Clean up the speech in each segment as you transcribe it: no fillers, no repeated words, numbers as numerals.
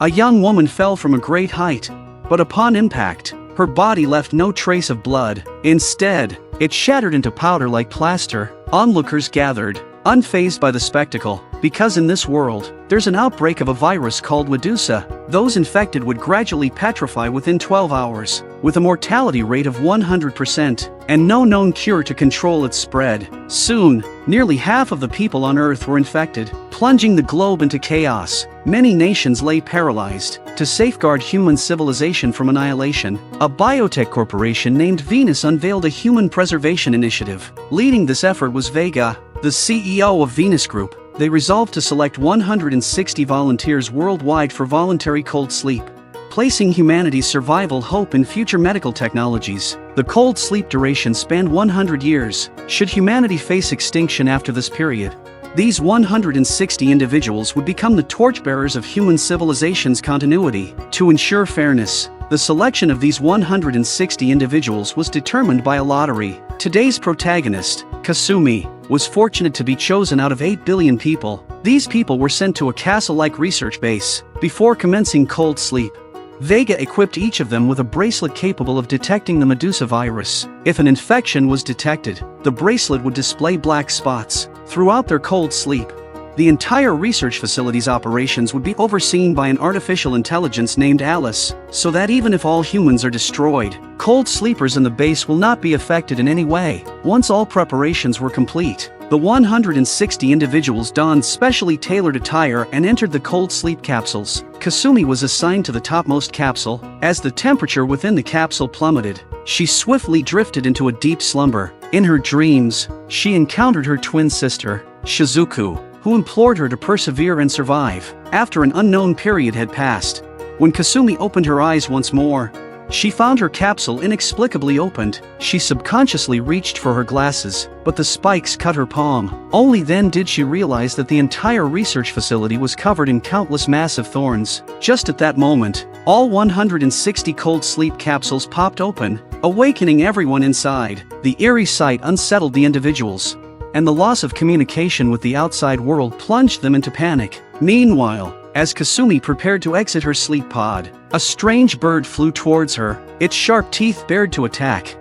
A young woman fell from a great height, but upon impact, her body left no trace of blood. Instead, it shattered into powder like plaster. Onlookers gathered, unfazed by the spectacle, because in this world, there's an outbreak of a virus called Medusa. Those infected would gradually petrify within 12 hours, with a mortality rate of 100%, and no known cure to control its spread. Soon, nearly half of the people on Earth were infected, plunging the globe into chaos. Many nations lay paralyzed. To safeguard human civilization from annihilation, a biotech corporation named Venus unveiled a human preservation initiative. Leading this effort was Vega, the CEO of Venus Group. They resolved to select 160 volunteers worldwide for voluntary cold sleep, placing humanity's survival hope in future medical technologies. The cold sleep duration spanned 100 years. Should humanity face extinction after this period, these 160 individuals would become the torchbearers of human civilization's continuity. To ensure fairness, the selection of these 160 individuals was determined by a lottery. Today's protagonist, Kasumi, was fortunate to be chosen out of 8 billion people. These people were sent to a castle-like research base before commencing cold sleep. Vega equipped each of them with a bracelet capable of detecting the Medusa Virus. If an infection was detected, the bracelet would display black spots throughout their cold sleep. The entire research facility's operations would be overseen by an artificial intelligence named Alice, so that even if all humans are destroyed, cold sleepers in the base will not be affected in any way. Once all preparations were complete, the 160 individuals donned specially tailored attire and entered the cold sleep capsules. Kasumi was assigned to the topmost capsule. As the temperature within the capsule plummeted, she swiftly drifted into a deep slumber. In her dreams, she encountered her twin sister, Shizuku, who implored her to persevere and survive. After an unknown period had passed, when Kasumi opened her eyes once more, she found her capsule inexplicably opened. She subconsciously reached for her glasses, but the spikes cut her palm. Only then did she realize that the entire research facility was covered in countless massive thorns. Just at that moment, all 160 cold sleep capsules popped open, awakening everyone inside. The eerie sight unsettled the individuals, and the loss of communication with the outside world plunged them into panic. Meanwhile, as Kasumi prepared to exit her sleep pod, a strange bird flew towards her, its sharp teeth bared to attack.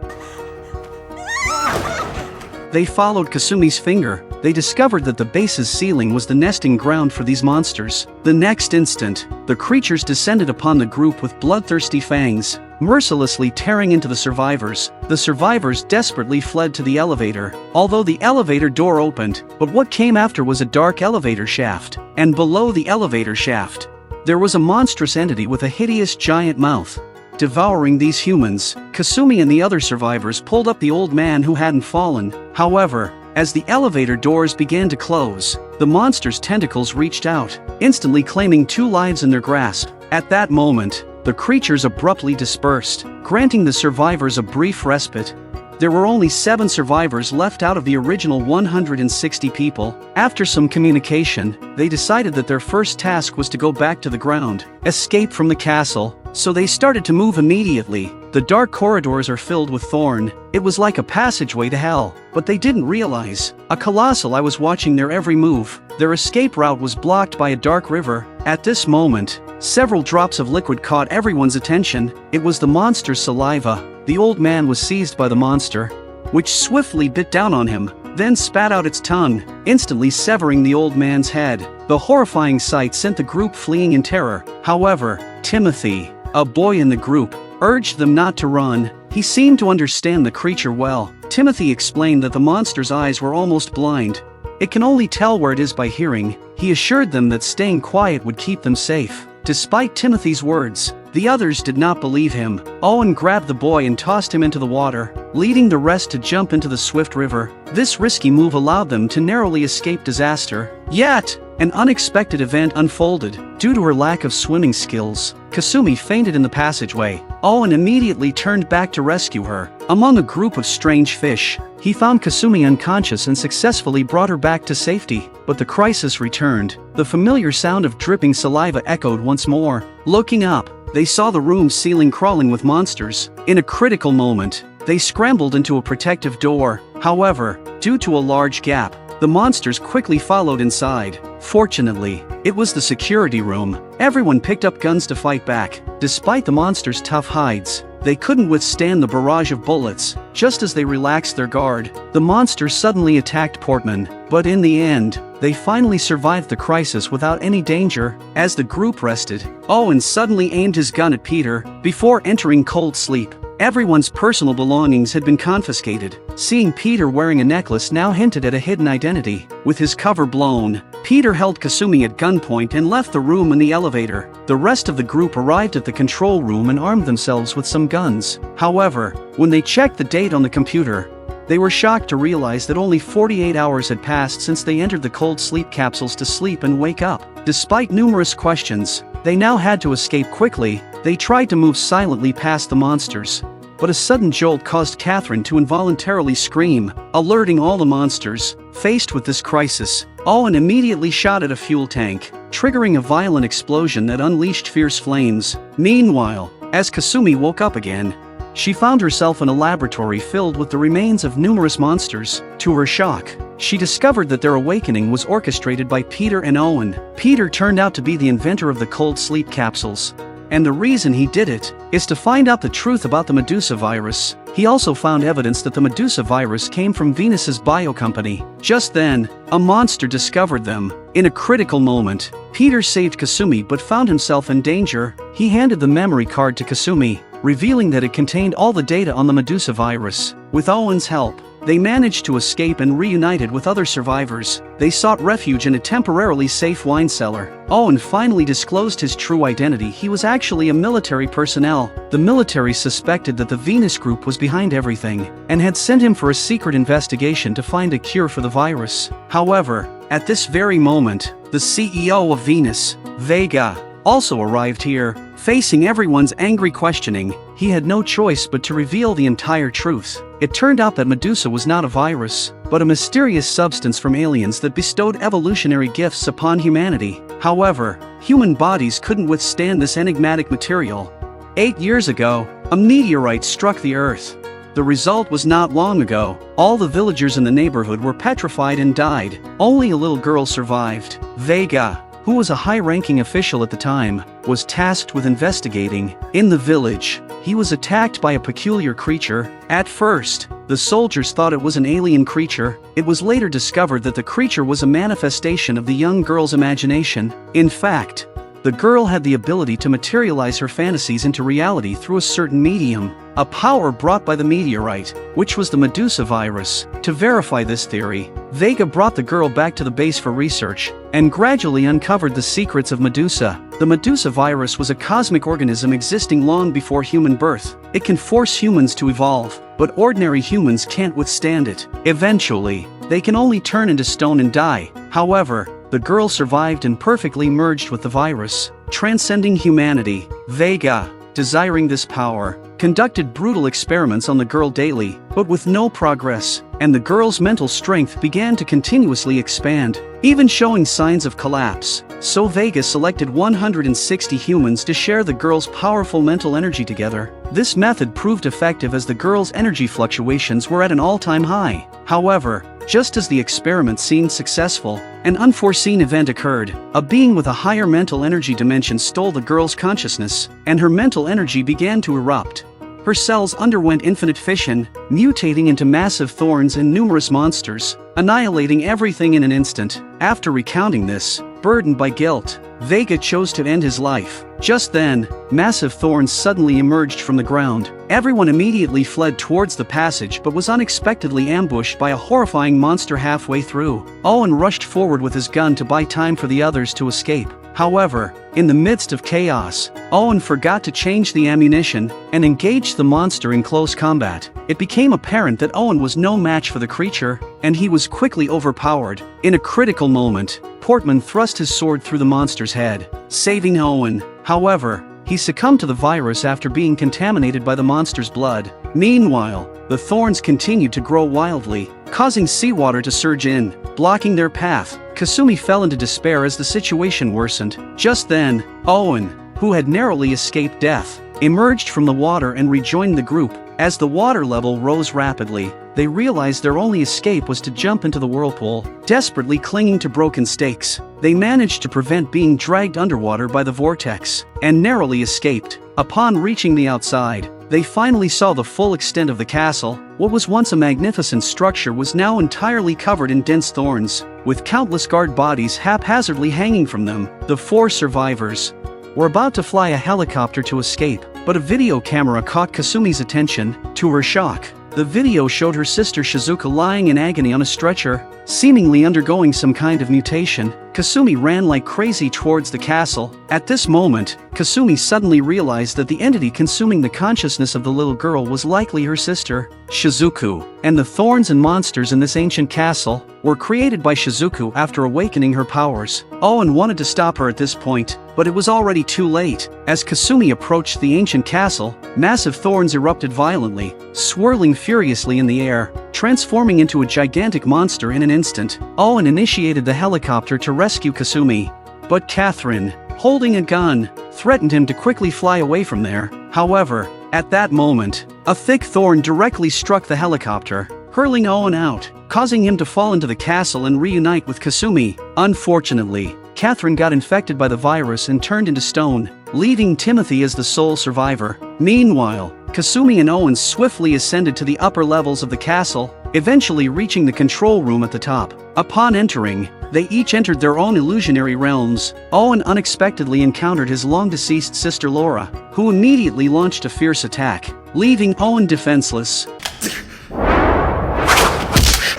They followed Kasumi's finger. They discovered that the base's ceiling was the nesting ground for these monsters. The next instant, the creatures descended upon the group with bloodthirsty fangs, mercilessly tearing into the survivors. The survivors desperately fled to the elevator, although the elevator door opened, but what came after was a dark elevator shaft, and below the elevator shaft, there was a monstrous entity with a hideous giant mouth, devouring these humans. Kasumi and the other survivors pulled up the old man who hadn't fallen. However, as the elevator doors began to close, the monster's tentacles reached out, instantly claiming 2 lives in their grasp. At that moment, the creatures abruptly dispersed, granting the survivors a brief respite. There were only 7 survivors left out of the original 160 people. After some communication, they decided that their first task was to go back to the ground, escape from the castle, so they started to move immediately. The dark corridors are filled with Thorn. It was like a passageway to hell, but they didn't realize. A colossal eye was watching their every move. Their escape route was blocked by a dark river. At this moment, several drops of liquid caught everyone's attention. It was the monster's saliva. The old man was seized by the monster, which swiftly bit down on him, then spat out its tongue, instantly severing the old man's head. The horrifying sight sent the group fleeing in terror. However, Timothy, a boy in the group, urged them not to run. He seemed to understand the creature well. Timothy explained that the monster's eyes were almost blind. It can only tell where it is by hearing. He assured them that staying quiet would keep them safe. Despite Timothy's words, the others did not believe him. Owen grabbed the boy and tossed him into the water, leading the rest to jump into the swift river. This risky move allowed them to narrowly escape disaster. Yet, an unexpected event unfolded. Due to her lack of swimming skills, Kasumi fainted in the passageway. Owen immediately turned back to rescue her. Among a group of strange fish, he found Kasumi unconscious and successfully brought her back to safety. But the crisis returned. The familiar sound of dripping saliva echoed once more. Looking up, they saw the room's ceiling crawling with monsters. In a critical moment, they scrambled into a protective door. However, due to a large gap, The monsters quickly followed inside. Fortunately, it was the security room. Everyone picked up guns to fight back. Despite the monsters' tough hides, they couldn't withstand the barrage of bullets. Just as they relaxed their guard, the monsters suddenly attacked Portman, but in the end, they finally survived the crisis without any danger. As the group rested, Owen suddenly aimed his gun at Peter before entering cold sleep. Everyone's personal belongings had been confiscated. Seeing Peter wearing a necklace now hinted at a hidden identity. With his cover blown, Peter held Kasumi at gunpoint and left the room in the elevator. The rest of the group arrived at the control room and armed themselves with some guns. However, when they checked the date on the computer, they were shocked to realize that only 48 hours had passed since they entered the cold sleep capsules to sleep and wake up. Despite numerous questions, they now had to escape quickly. They tried to move silently past the monsters, but a sudden jolt caused Catherine to involuntarily scream, alerting all the monsters. Faced with this crisis, Owen immediately shot at a fuel tank, triggering a violent explosion that unleashed fierce flames. Meanwhile, as Kasumi woke up again, she found herself in a laboratory filled with the remains of numerous monsters. To her shock, she discovered that their awakening was orchestrated by Peter and Owen. Peter turned out to be the inventor of the cold sleep capsules, and the reason he did it is to find out the truth about the Medusa Virus. He also found evidence that the Medusa Virus came from Venus's bio company. Just then, a monster discovered them. In a critical moment, Peter saved Kasumi but found himself in danger. He handed the memory card to Kasumi, revealing that it contained all the data on the Medusa Virus. With Owen's help, they managed to escape and reunited with other survivors. They sought refuge in a temporarily safe wine cellar. Owen finally disclosed his true identity. He was actually a military personnel. The military suspected that the Venus group was behind everything, and had sent him for a secret investigation to find a cure for the virus. However, at this very moment, the CEO of Venus, Vega, also arrived here. Facing everyone's angry questioning, he had no choice but to reveal the entire truth. It turned out that Medusa was not a virus, but a mysterious substance from aliens that bestowed evolutionary gifts upon humanity. However, human bodies couldn't withstand this enigmatic material. 8 years ago, a meteorite struck the Earth. The result was not long ago. All the villagers in the neighborhood were petrified and died. Only a little girl survived. Vega, who was a high-ranking official at the time, was tasked with investigating. In the village, he was attacked by a peculiar creature. At first, the soldiers thought it was an alien creature. It was later discovered that the creature was a manifestation of the young girl's imagination. In fact, the girl had the ability to materialize her fantasies into reality through a certain medium, a power brought by the meteorite, which was the Medusa Virus. To verify this theory, Vega brought the girl back to the base for research, and gradually uncovered the secrets of Medusa. The Medusa Virus was a cosmic organism existing long before human birth. It can force humans to evolve, but ordinary humans can't withstand it. Eventually, they can only turn into stone and die. However, the girl survived and perfectly merged with the virus, transcending humanity. Vega, desiring this power, conducted brutal experiments on the girl daily, but with no progress, and the girl's mental strength began to continuously expand, even showing signs of collapse. So Vega selected 160 humans to share the girl's powerful mental energy together. This method proved effective as the girl's energy fluctuations were at an all-time high. However, just as the experiment seemed successful, an unforeseen event occurred. A being with a higher mental energy dimension stole the girl's consciousness, and her mental energy began to erupt. Her cells underwent infinite fission, mutating into massive thorns and numerous monsters, annihilating everything in an instant. After recounting this, burdened by guilt, Vega chose to end his life. Just then, massive thorns suddenly emerged from the ground. Everyone immediately fled towards the passage but was unexpectedly ambushed by a horrifying monster halfway through. Owen rushed forward with his gun to buy time for the others to escape. However, in the midst of chaos, Owen forgot to change the ammunition and engaged the monster in close combat. It became apparent that Owen was no match for the creature, and he was quickly overpowered. In a critical moment, Portman thrust his sword through the monster's head, saving Owen. However, he succumbed to the virus after being contaminated by the monster's blood. Meanwhile, the thorns continued to grow wildly, causing seawater to surge in, blocking their path. Kasumi fell into despair as the situation worsened. Just then, Owen, who had narrowly escaped death, emerged from the water and rejoined the group. As the water level rose rapidly, they realized their only escape was to jump into the whirlpool, desperately clinging to broken stakes. They managed to prevent being dragged underwater by the vortex, and narrowly escaped. Upon reaching the outside, they finally saw the full extent of the castle. What was once a magnificent structure was now entirely covered in dense thorns, with countless guard bodies haphazardly hanging from them. The 4 survivors were about to fly a helicopter to escape, but a video camera caught Kasumi's attention. To her shock, the video showed her sister Shizuku lying in agony on a stretcher, seemingly undergoing some kind of mutation. Kasumi ran like crazy towards the castle. At this moment, Kasumi suddenly realized that the entity consuming the consciousness of the little girl was likely her sister, Shizuku, and the thorns and monsters in this ancient castle were created by Shizuku after awakening her powers. Owen wanted to stop her at this point, but it was already too late. As Kasumi approached the ancient castle, massive thorns erupted violently, swirling furiously in the air, transforming into a gigantic monster in an instant. Owen initiated the helicopter to rescue Kasumi, but Catherine, holding a gun, threatened him to quickly fly away from there. However, at that moment, a thick thorn directly struck the helicopter, hurling Owen out, causing him to fall into the castle and reunite with Kasumi. Unfortunately, Catherine got infected by the virus and turned into stone, leaving Timothy as the sole survivor. Meanwhile, Kasumi and Owen swiftly ascended to the upper levels of the castle, eventually reaching the control room at the top. Upon entering, they each entered their own illusionary realms. Owen unexpectedly encountered his long-deceased sister Laura, who immediately launched a fierce attack, leaving Owen defenseless.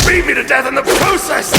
Beat me to death in the process!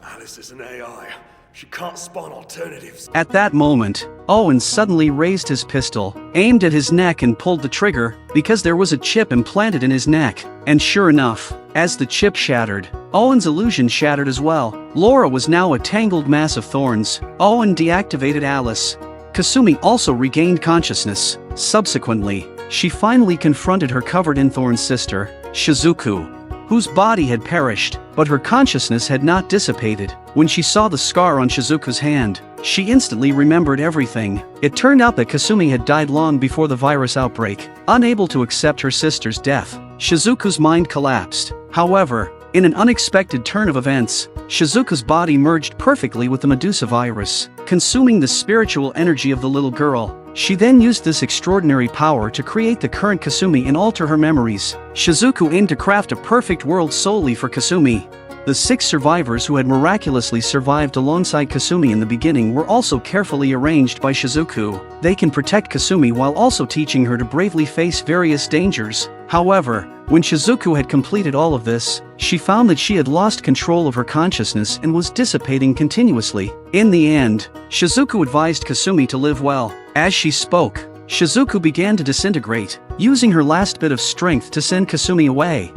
Alice is an AI. She can't spawn alternatives. At that moment, Owen suddenly raised his pistol, aimed at his neck and pulled the trigger, because there was a chip implanted in his neck. And sure enough, as the chip shattered, Owen's illusion shattered as well. Laura was now a tangled mass of thorns. Owen deactivated Alice. Kasumi also regained consciousness. Subsequently, she finally confronted her covered in thorns sister, Shizuku, whose body had perished, but her consciousness had not dissipated. When she saw the scar on Shizuku's hand, she instantly remembered everything. It turned out that Kasumi had died long before the virus outbreak. Unable to accept her sister's death, Shizuku's mind collapsed. However, in an unexpected turn of events, Shizuku's body merged perfectly with the Medusa Virus, consuming the spiritual energy of the little girl. She then used this extraordinary power to create the current Kasumi and alter her memories. Shizuku aimed to craft a perfect world solely for Kasumi. The 6 survivors who had miraculously survived alongside Kasumi in the beginning were also carefully arranged by Shizuku. They can protect Kasumi while also teaching her to bravely face various dangers. However, when Shizuku had completed all of this, she found that she had lost control of her consciousness and was dissipating continuously. In the end, Shizuku advised Kasumi to live well. As she spoke, Shizuku began to disintegrate, using her last bit of strength to send Kasumi away.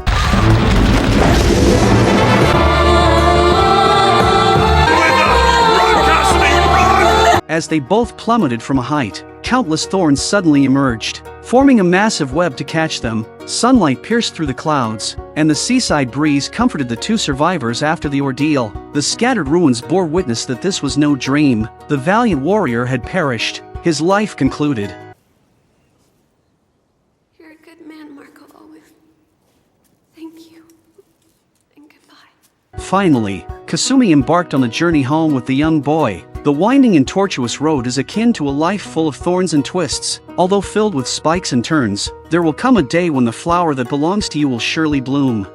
As they both plummeted from a height, countless thorns suddenly emerged, forming a massive web to catch them. Sunlight pierced through the clouds, and the seaside breeze comforted the 2 survivors after the ordeal. The scattered ruins bore witness that this was no dream. The valiant warrior had perished. His life concluded. You're a good man, Marco, always. Thank you. And goodbye. Finally, Kasumi embarked on the journey home with the young boy. The winding and tortuous road is akin to a life full of thorns and twists. Although filled with spikes and turns, there will come a day when the flower that belongs to you will surely bloom.